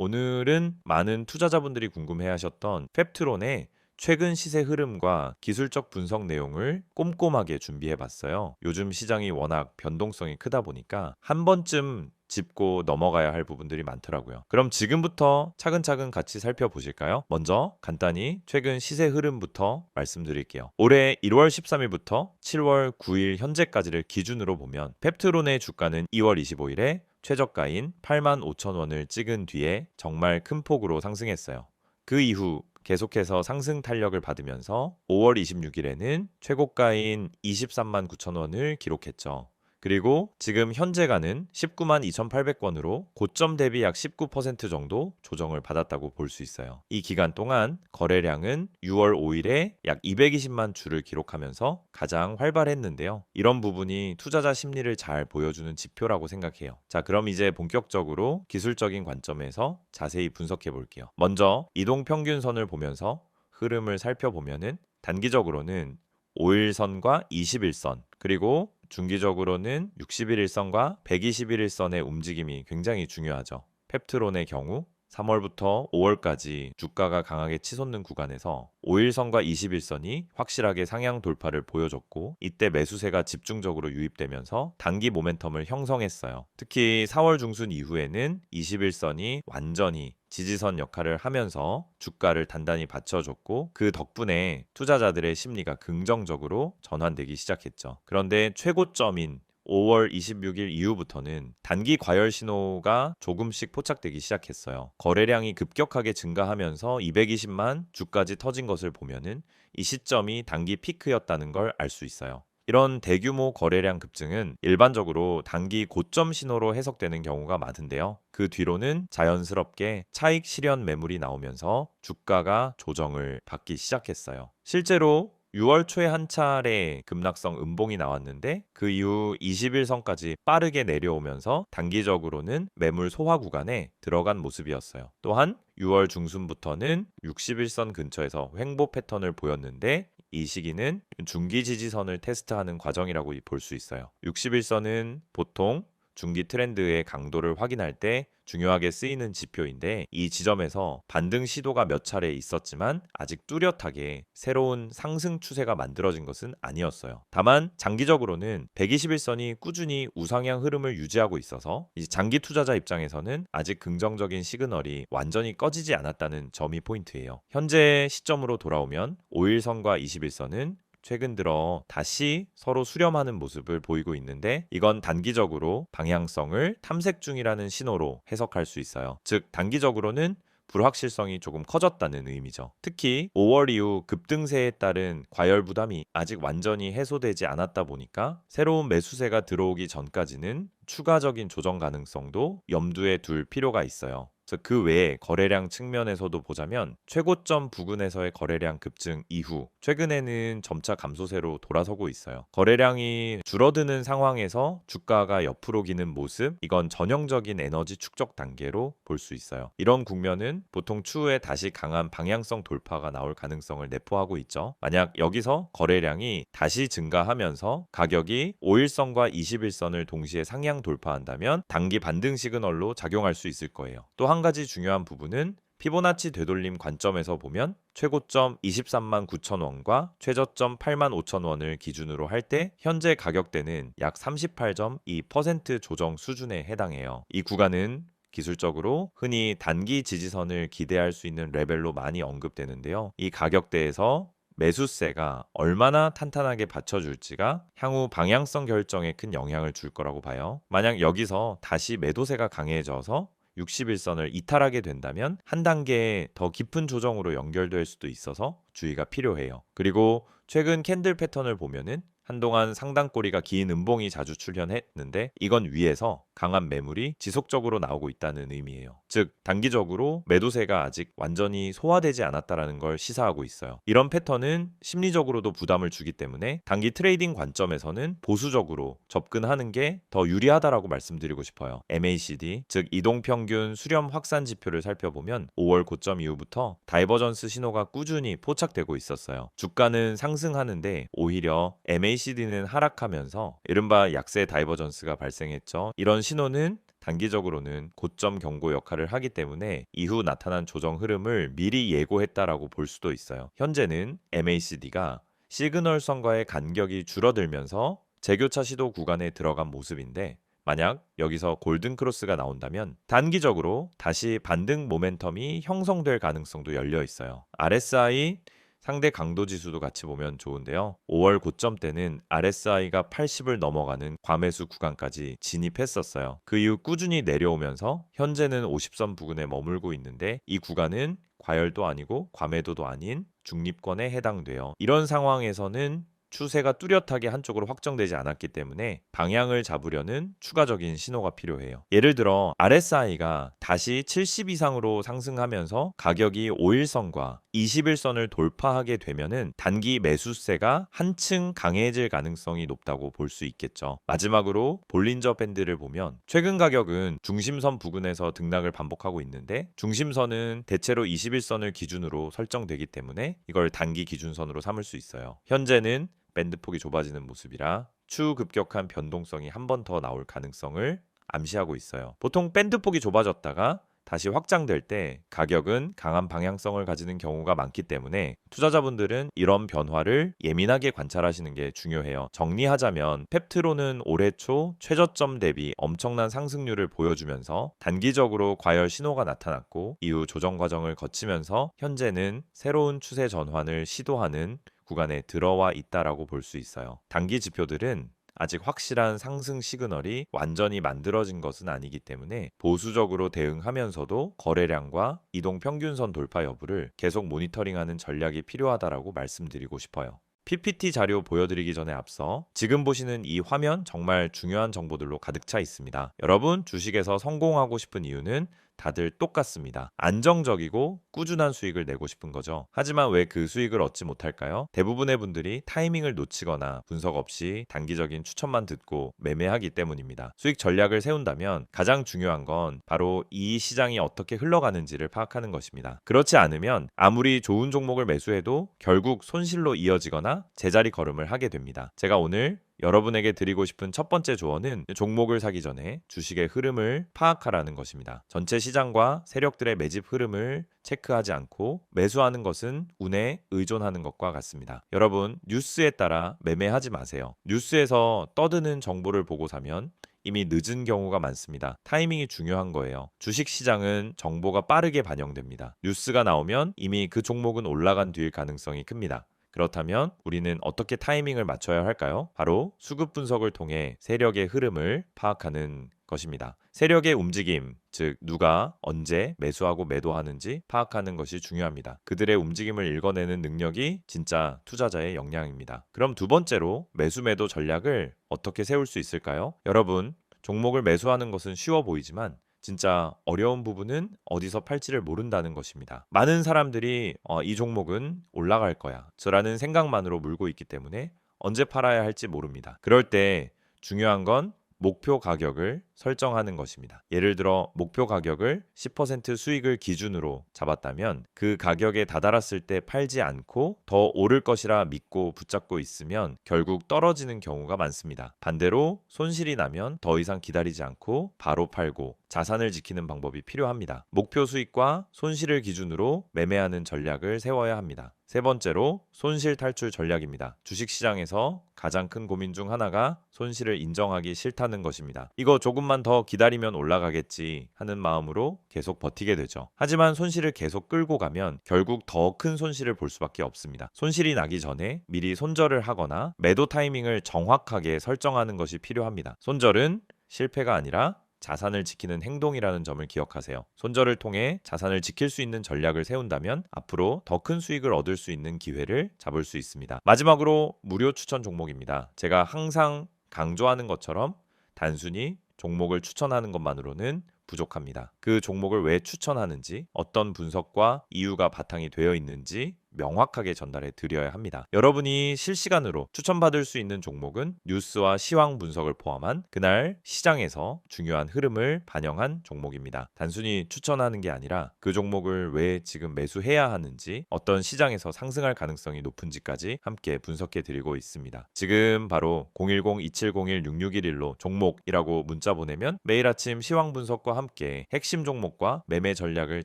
오늘은 많은 투자자분들이 궁금해하셨던 펩트론의 최근 시세 흐름과 기술적 분석 내용을 꼼꼼하게 준비해봤어요. 요즘 시장이 워낙 변동성이 크다 보니까 한 번쯤 짚고 넘어가야 할 부분들이 많더라고요. 그럼 지금부터 차근차근 같이 살펴보실까요? 먼저 간단히 최근 시세 흐름부터 말씀드릴게요. 올해 1월 13일부터 7월 9일 현재까지를 기준으로 보면 펩트론의 주가는 2월 25일에 최저가인 85,000원을 찍은 뒤에 정말 큰 폭으로 상승했어요. 그 이후 계속해서 상승 탄력을 받으면서 5월 26일에는 최고가인 23만 9천원을 기록했죠. 그리고 지금 현재가는 19만 2,800원으로 고점 대비 약 19% 정도 조정을 받았다고 볼 수 있어요. 이 기간 동안 거래량은 6월 5일에 약 220만 주를 기록하면서 가장 활발했는데요. 이런 부분이 투자자 심리를 잘 보여주는 지표라고 생각해요. 자, 그럼 이제 본격적으로 기술적인 관점에서 자세히 분석해 볼게요. 먼저 이동평균선을 보면서 흐름을 살펴보면은 단기적으로는 5일선과 21선, 그리고 중기적으로는 60일선과 121일선의 움직임이 굉장히 중요하죠. 펩트론의 경우 3월부터 5월까지 주가가 강하게 치솟는 구간에서 5일선과 21선이 확실하게 상향 돌파를 보여줬고, 이때 매수세가 집중적으로 유입되면서 단기 모멘텀을 형성했어요. 특히 4월 중순 이후에는 21선이 완전히 지지선 역할을 하면서 주가를 단단히 받쳐줬고, 그 덕분에 투자자들의 심리가 긍정적으로 전환되기 시작했죠. 그런데 최고점인 5월 26일 이후부터는 단기 과열 신호가 조금씩 포착되기 시작했어요. 거래량이 급격하게 증가하면서 220만 주까지 터진 것을 보면은 이 시점이 단기 피크였다는 걸 알 수 있어요. 이런 대규모 거래량 급증은 일반적으로 단기 고점 신호로 해석되는 경우가 많은데요. 그 뒤로는 자연스럽게 차익 실현 매물이 나오면서 주가가 조정을 받기 시작했어요. 실제로 6월 초에 한 차례 급락성 음봉이 나왔는데, 그 이후 21선까지 빠르게 내려오면서 단기적으로는 매물 소화 구간에 들어간 모습이었어요. 또한 6월 중순부터는 61선 근처에서 횡보 패턴을 보였는데, 이 시기는 중기 지지선을 테스트하는 과정이라고 볼 수 있어요. 61선은 보통 중기 트렌드의 강도를 확인할 때 중요하게 쓰이는 지표인데, 이 지점에서 반등 시도가 몇 차례 있었지만 아직 뚜렷하게 새로운 상승 추세가 만들어진 것은 아니었어요. 다만 장기적으로는 121선이 꾸준히 우상향 흐름을 유지하고 있어서 이제 장기 투자자 입장에서는 아직 긍정적인 시그널이 완전히 꺼지지 않았다는 점이 포인트예요. 현재 시점으로 돌아오면 5일선과 21선은 최근 들어 다시 서로 수렴하는 모습을 보이고 있는데, 이건 단기적으로 방향성을 탐색 중이라는 신호로 해석할 수 있어요. 즉 단기적으로는 불확실성이 조금 커졌다는 의미죠. 특히 5월 이후 급등세에 따른 과열 부담이 아직 완전히 해소되지 않았다 보니까 새로운 매수세가 들어오기 전까지는 추가적인 조정 가능성도 염두에 둘 필요가 있어요. 그 외에 거래량 측면에서도 보자면 최고점 부근에서의 거래량 급증 이후 최근에는 점차 감소세로 돌아서고 있어요. 거래량이 줄어드는 상황에서 주가가 옆으로 기는 모습, 이건 전형적인 에너지 축적 단계로 볼 수 있어요. 이런 국면은 보통 추후에 다시 강한 방향성 돌파가 나올 가능성을 내포하고 있죠. 만약 여기서 거래량이 다시 증가하면서 가격이 5일선과 21선을 동시에 상향 돌파한다면 단기 반등 시그널로 작용할 수 있을 거예요. 또 한 가지 중요한 부분은 피보나치 되돌림 관점에서 보면 최고점 23만 9천원과 최저점 8만 5천원을 기준으로 할 때 현재 가격대는 약 38.2% 조정 수준에 해당해요. 이 구간은 기술적으로 흔히 단기 지지선을 기대할 수 있는 레벨로 많이 언급되는데요. 이 가격대에서 매수세가 얼마나 탄탄하게 받쳐줄지가 향후 방향성 결정에 큰 영향을 줄 거라고 봐요. 만약 여기서 다시 매도세가 강해져서 61선을 이탈하게 된다면 한 단계 더 깊은 조정으로 연결될 수도 있어서 주의가 필요해요. 그리고 최근 캔들 패턴을 보면은 한동안 상단꼬리가 긴 음봉이 자주 출현했는데, 이건 위에서 강한 매물이 지속적으로 나오고 있다는 의미예요. 즉 단기적으로 매도세가 아직 완전히 소화되지 않았다라는 걸 시사하고 있어요. 이런 패턴은 심리적으로도 부담을 주기 때문에 단기 트레이딩 관점에서는 보수적으로 접근하는 게 더 유리하다라고 말씀드리고 싶어요. MACD, 즉 이동평균 수렴 확산 지표를 살펴보면 5월 고점 이후부터 다이버전스 신호가 꾸준히 포착되고 있었어요. 주가는 상승하는데 오히려 MACD는 하락하면서 이른바 약세 다이버전스가 발생했죠. 이런 신호는 단기적으로는 고점 경고 역할을 하기 때문에 이후 나타난 조정 흐름을 미리 예고했다라고 볼 수도 있어요. 현재는 MACD가 시그널선과의 간격이 줄어들면서 재교차 시도 구간에 들어간 모습인데, 만약 여기서 골든 크로스가 나온다면 단기적으로 다시 반등 모멘텀이 형성될 가능성도 열려 있어요. RSI 상대 강도 지수도 같이 보면 좋은데요. 5월 고점 때는 RSI가 80을 넘어가는 과매수 구간까지 진입했었어요. 그 이후 꾸준히 내려오면서 현재는 50선 부근에 머물고 있는데, 이 구간은 과열도 아니고 과매도도 아닌 중립권에 해당돼요. 이런 상황에서는 추세가 뚜렷하게 한쪽으로 확정되지 않았기 때문에 방향을 잡으려는 추가적인 신호가 필요해요. 예를 들어 RSI가 다시 70 이상으로 상승하면서 가격이 5일선과 21선을 돌파하게 되면은 단기 매수세가 한층 강해질 가능성이 높다고 볼 수 있겠죠. 마지막으로 볼린저 밴드를 보면 최근 가격은 중심선 부근에서 등락을 반복하고 있는데, 중심선은 대체로 21선을 기준으로 설정되기 때문에 이걸 단기 기준선으로 삼을 수 있어요. 현재는 밴드폭이 좁아지는 모습이라 추후 급격한 변동성이 한 번 더 나올 가능성을 암시하고 있어요. 보통 밴드폭이 좁아졌다가 다시 확장될 때 가격은 강한 방향성을 가지는 경우가 많기 때문에 투자자분들은 이런 변화를 예민하게 관찰하시는 게 중요해요. 정리하자면 펩트론은 올해 초 최저점 대비 엄청난 상승률을 보여주면서 단기적으로 과열 신호가 나타났고, 이후 조정 과정을 거치면서 현재는 새로운 추세 전환을 시도하는 구간에 들어와 있다라고 볼 수 있어요. 단기 지표들은 아직 확실한 상승 시그널이 완전히 만들어진 것은 아니기 때문에 보수적으로 대응하면서도 거래량과 이동 평균선 돌파 여부를 계속 모니터링하는 전략이 필요하다라고 말씀드리고 싶어요. PPT 자료 보여드리기 전에 앞서 지금 보시는 이 화면 정말 중요한 정보들로 가득 차 있습니다. 여러분, 주식에서 성공하고 싶은 이유는 다들 똑같습니다. 안정적이고 꾸준한 수익을 내고 싶은 거죠. 하지만 왜 그 수익을 얻지 못할까요? 대부분의 분들이 타이밍을 놓치거나 분석 없이 단기적인 추천만 듣고 매매하기 때문입니다. 수익 전략을 세운다면 가장 중요한 건 바로 이 시장이 어떻게 흘러가는지를 파악하는 것입니다. 그렇지 않으면 아무리 좋은 종목을 매수해도 결국 손실로 이어지거나 제자리 걸음을 하게 됩니다. 제가 오늘 여러분에게 드리고 싶은 첫 번째 조언은 종목을 사기 전에 주식의 흐름을 파악하라는 것입니다. 전체 시장과 세력들의 매집 흐름을 체크하지 않고 매수하는 것은 운에 의존하는 것과 같습니다. 여러분, 뉴스에 따라 매매하지 마세요. 뉴스에서 떠드는 정보를 보고 사면 이미 늦은 경우가 많습니다. 타이밍이 중요한 거예요. 주식 시장은 정보가 빠르게 반영됩니다. 뉴스가 나오면 이미 그 종목은 올라간 뒤일 가능성이 큽니다. 그렇다면 우리는 어떻게 타이밍을 맞춰야 할까요? 바로 수급 분석을 통해 세력의 흐름을 파악하는 것입니다. 세력의 움직임, 즉 누가 언제 매수하고 매도하는지 파악하는 것이 중요합니다. 그들의 움직임을 읽어내는 능력이 진짜 투자자의 역량입니다. 그럼 두 번째로 매수 매도 전략을 어떻게 세울 수 있을까요? 여러분, 종목을 매수하는 것은 쉬워 보이지만 진짜 어려운 부분은 어디서 팔지를 모른다는 것입니다. 많은 사람들이 이 종목은 올라갈 거야 라는 생각만으로 물고 있기 때문에 언제 팔아야 할지 모릅니다. 그럴 때 중요한 건 목표 가격을 설정하는 것입니다. 예를 들어 목표 가격을 10% 수익을 기준으로 잡았다면 그 가격에 다다랐을 때 팔지 않고 더 오를 것이라 믿고 붙잡고 있으면 결국 떨어지는 경우가 많습니다. 반대로 손실이 나면 더 이상 기다리지 않고 바로 팔고 자산을 지키는 방법이 필요합니다. 목표 수익과 손실을 기준으로 매매하는 전략을 세워야 합니다. 세 번째로 손실 탈출 전략입니다. 주식시장에서 가장 큰 고민 중 하나가 손실을 인정하기 싫다는 것입니다. 이거 조금만 더 기다리면 올라가겠지 하는 마음으로 계속 버티게 되죠. 하지만 손실을 계속 끌고 가면 결국 더 큰 손실을 볼 수밖에 없습니다. 손실이 나기 전에 미리 손절을 하거나 매도 타이밍을 정확하게 설정하는 것이 필요합니다. 손절은 실패가 아니라 자산을 지키는 행동이라는 점을 기억하세요. 손절을 통해 자산을 지킬 수 있는 전략을 세운다면 앞으로 더 큰 수익을 얻을 수 있는 기회를 잡을 수 있습니다. 마지막으로 무료 추천 종목입니다. 제가 항상 강조하는 것처럼 단순히 종목을 추천하는 것만으로는 부족합니다. 그 종목을 왜 추천하는지, 어떤 분석과 이유가 바탕이 되어 있는지 명확하게 전달해 드려야 합니다. 여러분이 실시간으로 추천받을 수 있는 종목은 뉴스와 시황 분석을 포함한 그날 시장에서 중요한 흐름을 반영한 종목입니다. 단순히 추천하는 게 아니라 그 종목을 왜 지금 매수해야 하는지, 어떤 시장에서 상승할 가능성이 높은지까지 함께 분석해 드리고 있습니다. 지금 바로 010-2701-6611로 종목이라고 문자 보내면 매일 아침 시황 분석과 함께 핵심 종목과 매매 전략을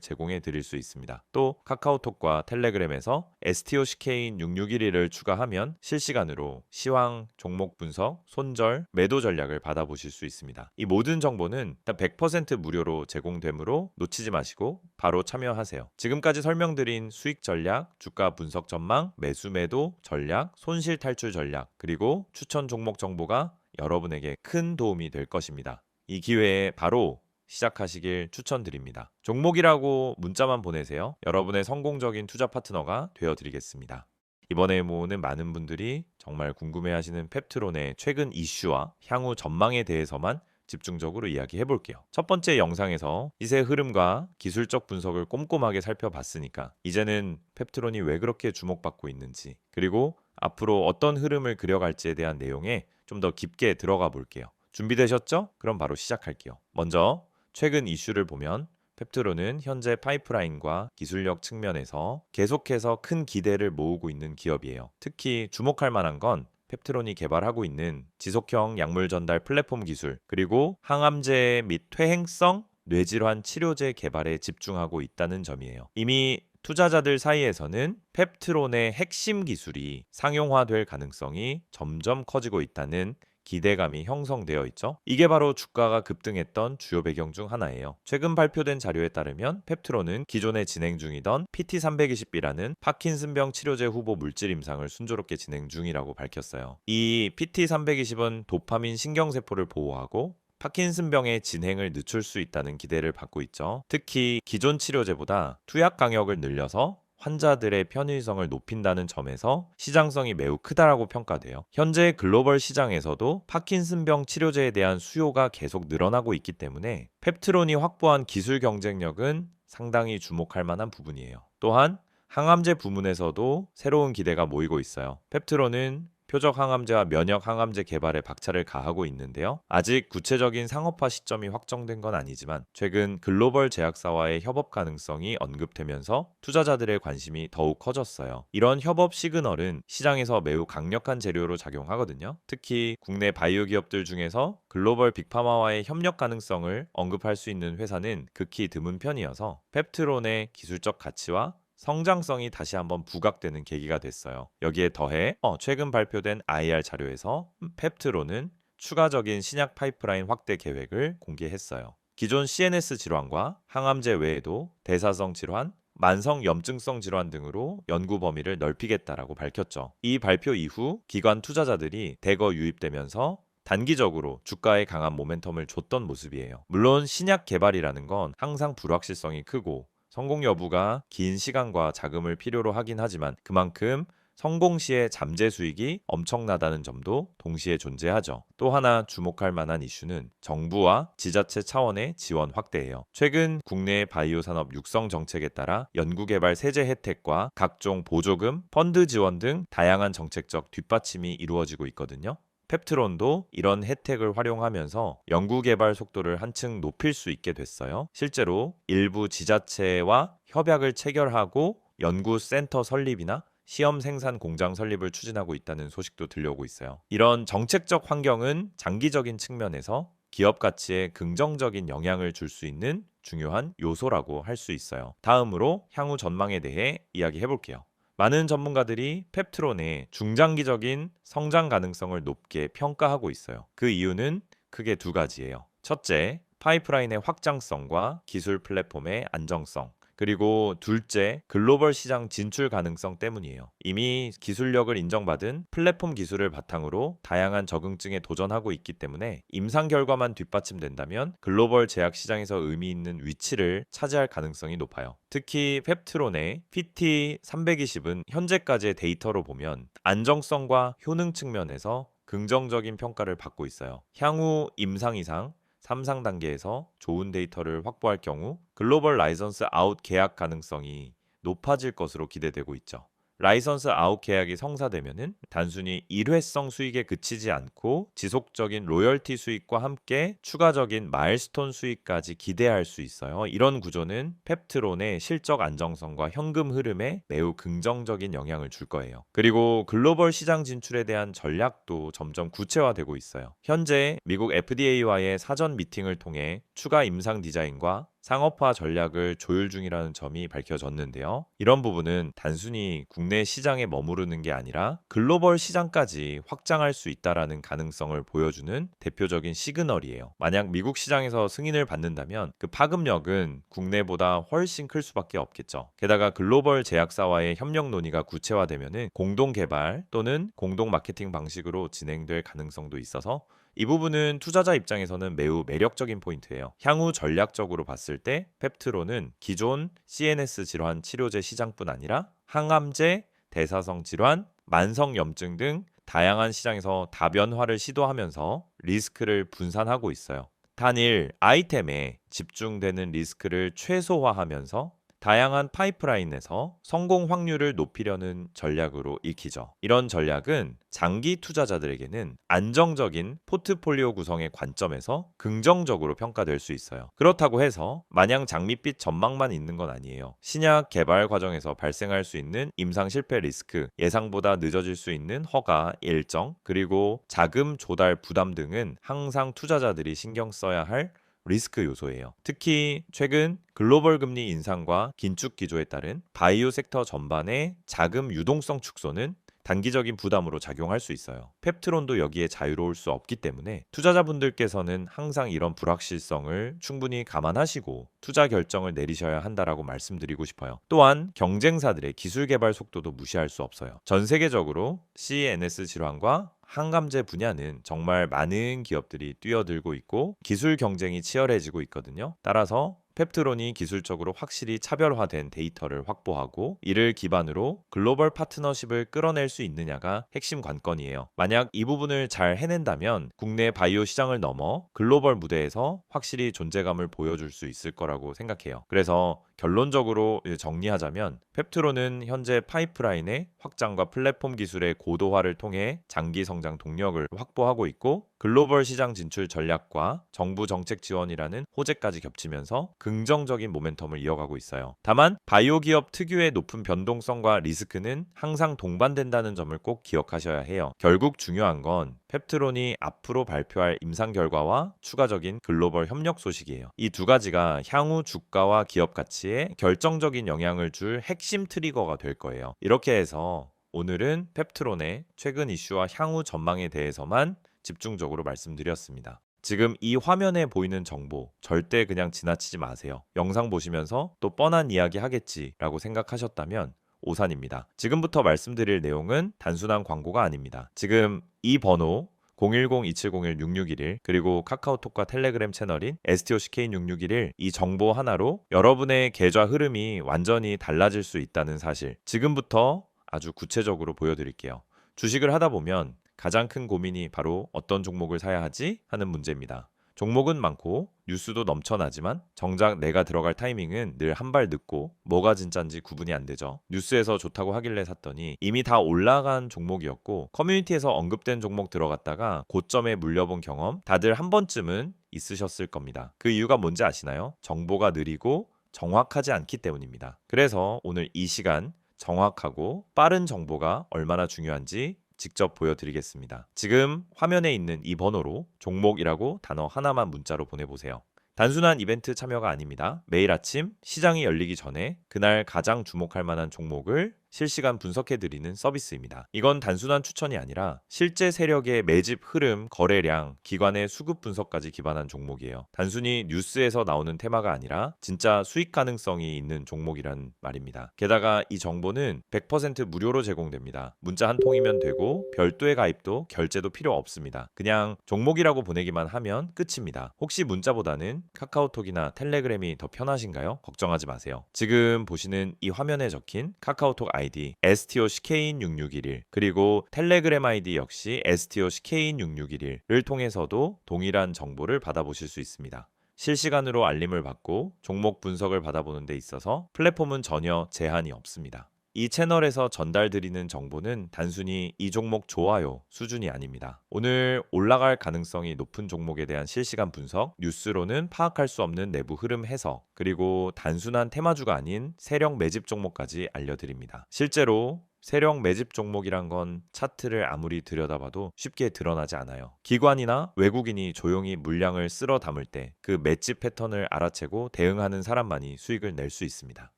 제공해 드릴 수 있습니다. 또 카카오톡과 텔레그램에서 STOCK인 6611을 추가하면 실시간으로 시황, 종목 분석, 손절, 매도 전략을 받아보실 수 있습니다. 이 모든 정보는 100% 무료로 제공되므로 놓치지 마시고 바로 참여하세요. 지금까지 설명드린 수익 전략, 주가 분석 전망, 매수 매도 전략, 손실 탈출 전략, 그리고 추천 종목 정보가 여러분에게 큰 도움이 될 것입니다. 이 기회에 바로 시작하시길 추천드립니다. 종목이라고 문자만 보내세요. 여러분의 성공적인 투자 파트너가 되어드리겠습니다. 이번에 모으는 많은 분들이 정말 궁금해하시는 펩트론의 최근 이슈와 향후 전망에 대해서만 집중적으로 이야기해 볼게요. 첫 번째 영상에서 시세 흐름과 기술적 분석을 꼼꼼하게 살펴봤으니까 이제는 펩트론이 왜 그렇게 주목받고 있는지, 그리고 앞으로 어떤 흐름을 그려갈지에 대한 내용에 좀 더 깊게 들어가 볼게요. 준비되셨죠? 그럼 바로 시작할게요. 먼저 최근 이슈를 보면 펩트론은 현재 파이프라인과 기술력 측면에서 계속해서 큰 기대를 모으고 있는 기업이에요. 특히 주목할 만한 건 펩트론이 개발하고 있는 지속형 약물 전달 플랫폼 기술, 그리고 항암제 및 퇴행성 뇌질환 치료제 개발에 집중하고 있다는 점이에요. 이미 투자자들 사이에서는 펩트론의 핵심 기술이 상용화될 가능성이 점점 커지고 있다는 기대감이 형성되어 있죠. 이게 바로 주가가 급등했던 주요 배경 중 하나예요. 최근 발표된 자료에 따르면 펩트론은 기존에 진행 중이던 PT320B라는 파킨슨병 치료제 후보 물질 임상을 순조롭게 진행 중이라고 밝혔어요. 이 PT320은 도파민 신경세포를 보호하고 파킨슨병의 진행을 늦출 수 있다는 기대를 받고 있죠. 특히 기존 치료제보다 투약 강역을 늘려서 환자들의 편의성을 높인다는 점에서 시장성이 매우 크다라고 평가돼요. 현재 글로벌 시장에서도 파킨슨병 치료제에 대한 수요가 계속 늘어나고 있기 때문에 펩트론이 확보한 기술 경쟁력은 상당히 주목할 만한 부분이에요. 또한 항암제 부문에서도 새로운 기대가 모이고 있어요. 펩트론은 표적 항암제와 면역 항암제 개발에 박차를 가하고 있는데요. 아직 구체적인 상업화 시점이 확정된 건 아니지만 최근 글로벌 제약사와의 협업 가능성이 언급되면서 투자자들의 관심이 더욱 커졌어요. 이런 협업 시그널은 시장에서 매우 강력한 재료로 작용하거든요. 특히 국내 바이오 기업들 중에서 글로벌 빅파마와의 협력 가능성을 언급할 수 있는 회사는 극히 드문 편이어서 펩트론의 기술적 가치와 성장성이 다시 한번 부각되는 계기가 됐어요. 여기에 더해 최근 발표된 IR 자료에서 펩트론은 추가적인 신약 파이프라인 확대 계획을 공개했어요. 기존 CNS 질환과 항암제 외에도 대사성 질환, 만성 염증성 질환 등으로 연구 범위를 넓히겠다라고 밝혔죠. 이 발표 이후 기관 투자자들이 대거 유입되면서 단기적으로 주가에 강한 모멘텀을 줬던 모습이에요. 물론 신약 개발이라는 건 항상 불확실성이 크고 성공 여부가 긴 시간과 자금을 필요로 하긴 하지만 그만큼 성공 시의 잠재 수익이 엄청나다는 점도 동시에 존재하죠. 또 하나 주목할 만한 이슈는 정부와 지자체 차원의 지원 확대예요. 최근 국내 바이오 산업 육성 정책에 따라 연구개발 세제 혜택과 각종 보조금, 펀드 지원 등 다양한 정책적 뒷받침이 이루어지고 있거든요. 펩트론도 이런 혜택을 활용하면서 연구개발 속도를 한층 높일 수 있게 됐어요. 실제로 일부 지자체와 협약을 체결하고 연구센터 설립이나 시험 생산 공장 설립을 추진하고 있다는 소식도 들려오고 있어요. 이런 정책적 환경은 장기적인 측면에서 기업 가치에 긍정적인 영향을 줄 수 있는 중요한 요소라고 할 수 있어요. 다음으로 향후 전망에 대해 이야기해 볼게요. 많은 전문가들이 펩트론의 중장기적인 성장 가능성을 높게 평가하고 있어요. 그 이유는 크게 두 가지예요. 첫째, 파이프라인의 확장성과 기술 플랫폼의 안정성. 그리고 둘째, 글로벌 시장 진출 가능성 때문이에요. 이미 기술력을 인정받은 플랫폼 기술을 바탕으로 다양한 적응증에 도전하고 있기 때문에 임상 결과만 뒷받침된다면 글로벌 제약 시장에서 의미 있는 위치를 차지할 가능성이 높아요. 특히 펩트론의 PT320은 현재까지의 데이터로 보면 안정성과 효능 측면에서 긍정적인 평가를 받고 있어요. 향후 임상 이상 3상 단계에서 좋은 데이터를 확보할 경우 글로벌 라이선스 아웃 계약 가능성이 높아질 것으로 기대되고 있죠. 라이선스 아웃 계약이 성사되면은 단순히 일회성 수익에 그치지 않고 지속적인 로열티 수익과 함께 추가적인 마일스톤 수익까지 기대할 수 있어요. 이런 구조는 펩트론의 실적 안정성과 현금 흐름에 매우 긍정적인 영향을 줄 거예요. 그리고 글로벌 시장 진출에 대한 전략도 점점 구체화되고 있어요. 현재 미국 FDA와의 사전 미팅을 통해 추가 임상 디자인과 상업화 전략을 조율 중이라는 점이 밝혀졌는데요. 이런 부분은 단순히 국내 시장에 머무르는 게 아니라 글로벌 시장까지 확장할 수 있다라는 가능성을 보여주는 대표적인 시그널이에요. 만약 미국 시장에서 승인을 받는다면 그 파급력은 국내보다 훨씬 클 수밖에 없겠죠. 게다가 글로벌 제약사와의 협력 논의가 구체화되면 공동 개발 또는 공동 마케팅 방식으로 진행될 가능성도 있어서 이 부분은 투자자 입장에서는 매우 매력적인 포인트예요. 향후 전략적으로 봤을 때 펩트론은 기존 CNS 질환 치료제 시장뿐 아니라 항암제, 대사성 질환, 만성염증 등 다양한 시장에서 다변화를 시도하면서 리스크를 분산하고 있어요. 단일 아이템에 집중되는 리스크를 최소화하면서 다양한 파이프라인에서 성공 확률을 높이려는 전략으로 읽히죠. 이런 전략은 장기 투자자들에게는 안정적인 포트폴리오 구성의 관점에서 긍정적으로 평가될 수 있어요. 그렇다고 해서 마냥 장밋빛 전망만 있는 건 아니에요. 신약 개발 과정에서 발생할 수 있는 임상 실패 리스크, 예상보다 늦어질 수 있는 허가 일정, 그리고 자금 조달 부담 등은 항상 투자자들이 신경 써야 할 리스크 요소예요. 특히 최근 글로벌 금리 인상과 긴축 기조에 따른 바이오 섹터 전반의 자금 유동성 축소는 단기적인 부담으로 작용할 수 있어요. 펩트론도 여기에 자유로울 수 없기 때문에 투자자분들께서는 항상 이런 불확실성을 충분히 감안하시고 투자 결정을 내리셔야 한다라고 말씀드리고 싶어요. 또한 경쟁사들의 기술 개발 속도도 무시할 수 없어요. 전 세계적으로 CNS 질환과 항암제 분야는 정말 많은 기업들이 뛰어들고 있고 기술 경쟁이 치열해지고 있거든요. 따라서 펩트론이 기술적으로 확실히 차별화된 데이터를 확보하고 이를 기반으로 글로벌 파트너십을 끌어낼 수 있느냐가 핵심 관건이에요. 만약 이 부분을 잘 해낸다면 국내 바이오 시장을 넘어 글로벌 무대에서 확실히 존재감을 보여줄 수 있을 거라고 생각해요. 그래서 결론적으로 정리하자면 펩트론은 현재 파이프라인의 확장과 플랫폼 기술의 고도화를 통해 장기 성장 동력을 확보하고 있고 글로벌 시장 진출 전략과 정부 정책 지원이라는 호재까지 겹치면서 긍정적인 모멘텀을 이어가고 있어요. 다만 바이오 기업 특유의 높은 변동성과 리스크는 항상 동반된다는 점을 꼭 기억하셔야 해요. 결국 중요한 건 펩트론이 앞으로 발표할 임상 결과와 추가적인 글로벌 협력 소식이에요. 이 두 가지가 향후 주가와 기업 가치에 결정적인 영향을 줄 핵심 트리거가 될 거예요. 이렇게 해서 오늘은 펩트론의 최근 이슈와 향후 전망에 대해서만 집중적으로 말씀드렸습니다. 지금 이 화면에 보이는 정보 절대 그냥 지나치지 마세요. 영상 보시면서 또 뻔한 이야기 하겠지라고 생각하셨다면 오산입니다. 지금부터 말씀드릴 내용은 단순한 광고가 아닙니다. 지금 이 번호 010-2701-6611 그리고 카카오톡과 텔레그램 채널인 STOCK6611 이 정보 하나로 여러분의 계좌 흐름이 완전히 달라질 수 있다는 사실 지금부터 아주 구체적으로 보여드릴게요. 주식을 하다 보면 가장 큰 고민이 바로 어떤 종목을 사야 하지 하는 문제입니다. 종목은 많고 뉴스도 넘쳐나지만 정작 내가 들어갈 타이밍은 늘 한 발 늦고 뭐가 진짠지 구분이 안 되죠. 뉴스에서 좋다고 하길래 샀더니 이미 다 올라간 종목이었고 커뮤니티에서 언급된 종목 들어갔다가 고점에 물려본 경험 다들 한 번쯤은 있으셨을 겁니다. 그 이유가 뭔지 아시나요? 정보가 느리고 정확하지 않기 때문입니다. 그래서 오늘 이 시간 정확하고 빠른 정보가 얼마나 중요한지 직접 보여드리겠습니다. 지금 화면에 있는 이 번호로 종목이라고 단어 하나만 문자로 보내보세요. 단순한 이벤트 참여가 아닙니다. 매일 아침 시장이 열리기 전에 그날 가장 주목할 만한 종목을 실시간 분석해드리는 서비스입니다. 이건 단순한 추천이 아니라 실제 세력의 매집 흐름, 거래량, 기관의 수급 분석까지 기반한 종목이에요. 단순히 뉴스에서 나오는 테마가 아니라 진짜 수익 가능성이 있는 종목이란 말입니다. 게다가 이 정보는 100% 무료로 제공됩니다. 문자 한 통이면 되고 별도의 가입도 결제도 필요 없습니다. 그냥 종목이라고 보내기만 하면 끝입니다. 혹시 문자보다는 카카오톡이나 텔레그램이 더 편하신가요? 걱정하지 마세요. 지금 보시는 이 화면에 적힌 카카오톡 아이디 STOCK인6611 그리고 텔레그램 아이디 역시 STOCK인6611을 통해서도 동일한 정보를 받아보실 수 있습니다. 실시간으로 알림을 받고 종목 분석을 받아보는 데 있어서 플랫폼은 전혀 제한이 없습니다. 이 채널에서 전달드리는 정보는 단순히 이 종목 좋아요 수준이 아닙니다. 오늘 올라갈 가능성이 높은 종목에 대한 실시간 분석, 뉴스로는 파악할 수 없는 내부 흐름 해석, 그리고 단순한 테마주가 아닌 세력 매집 종목까지 알려드립니다. 실제로 세력 매집 종목이란 건 차트를 아무리 들여다봐도 쉽게 드러나지 않아요. 기관이나 외국인이 조용히 물량을 쓸어 담을 때 그 매집 패턴을 알아채고 대응하는 사람만이 수익을 낼 수 있습니다.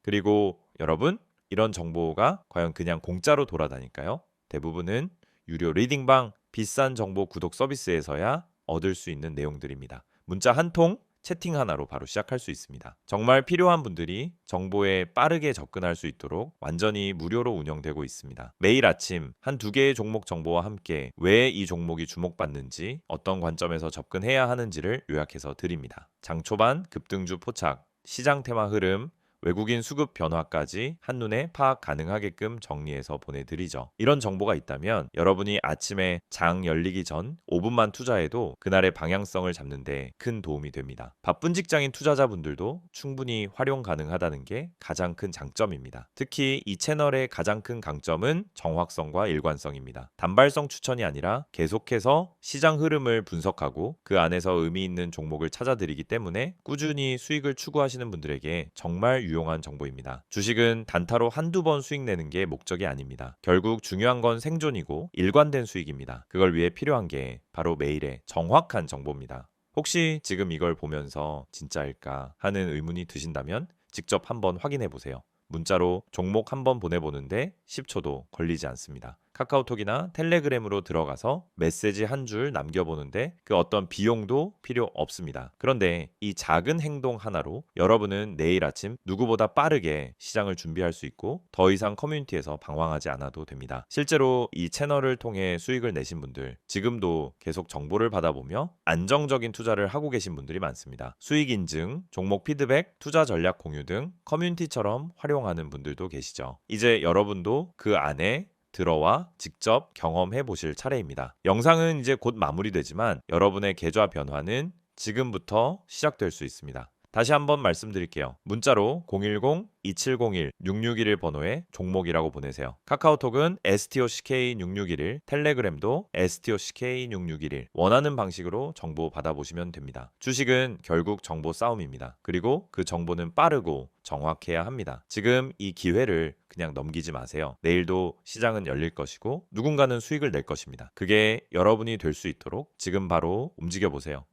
그리고 여러분, 이런 정보가 과연 그냥 공짜로 돌아다닐까요? 대부분은 유료 리딩방, 비싼 정보 구독 서비스에서야 얻을 수 있는 내용들입니다. 문자 한 통, 채팅 하나로 바로 시작할 수 있습니다. 정말 필요한 분들이 정보에 빠르게 접근할 수 있도록 완전히 무료로 운영되고 있습니다. 매일 아침 한두 개의 종목 정보와 함께 왜 이 종목이 주목받는지, 어떤 관점에서 접근해야 하는지를 요약해서 드립니다. 장 초반 급등주 포착, 시장 테마 흐름, 외국인 수급 변화까지 한눈에 파악 가능하게끔 정리해서 보내드리죠. 이런 정보가 있다면 여러분이 아침에 장 열리기 전 5분만 투자해도 그날의 방향성을 잡는 데 큰 도움이 됩니다. 바쁜 직장인 투자자분들도 충분히 활용 가능하다는 게 가장 큰 장점입니다. 특히 이 채널의 가장 큰 강점은 정확성과 일관성입니다. 단발성 추천이 아니라 계속해서 시장 흐름을 분석하고 그 안에서 의미 있는 종목을 찾아드리기 때문에 꾸준히 수익을 추구하시는 분들에게 정말 유용한 정보입니다. 주식은 단타로 한두 번 수익 내는 게 목적이 아닙니다. 결국 중요한 건 생존이고 일관된 수익입니다. 그걸 위해 필요한 게 바로 매일의 정확한 정보입니다. 혹시 지금 이걸 보면서 진짜일까 하는 의문이 드신다면 직접 한번 확인해 보세요. 문자로 종목 한번 보내보는데 10초도 걸리지 않습니다. 카카오톡이나 텔레그램으로 들어가서 메시지 한 줄 남겨보는데 그 어떤 비용도 필요 없습니다. 그런데 이 작은 행동 하나로 여러분은 내일 아침 누구보다 빠르게 시장을 준비할 수 있고 더 이상 커뮤니티에서 방황하지 않아도 됩니다. 실제로 이 채널을 통해 수익을 내신 분들, 지금도 계속 정보를 받아보며 안정적인 투자를 하고 계신 분들이 많습니다. 수익 인증, 종목 피드백, 투자 전략 공유 등 커뮤니티처럼 활용하는 분들도 계시죠. 이제 여러분도 그 안에 들어와 직접 경험해 보실 차례입니다. 영상은 이제 곧 마무리되지만 여러분의 계좌 변화는 지금부터 시작될 수 있습니다. 다시 한번 말씀드릴게요. 문자로 010-2701-6611 번호에 종목이라고 보내세요. 카카오톡은 STOCK6611, 텔레그램도 STOCK6611. 원하는 방식으로 정보 받아보시면 됩니다. 주식은 결국 정보 싸움입니다. 그리고 그 정보는 빠르고 정확해야 합니다. 지금 이 기회를 그냥 넘기지 마세요. 내일도 시장은 열릴 것이고 누군가는 수익을 낼 것입니다. 그게 여러분이 될 수 있도록 지금 바로 움직여 보세요.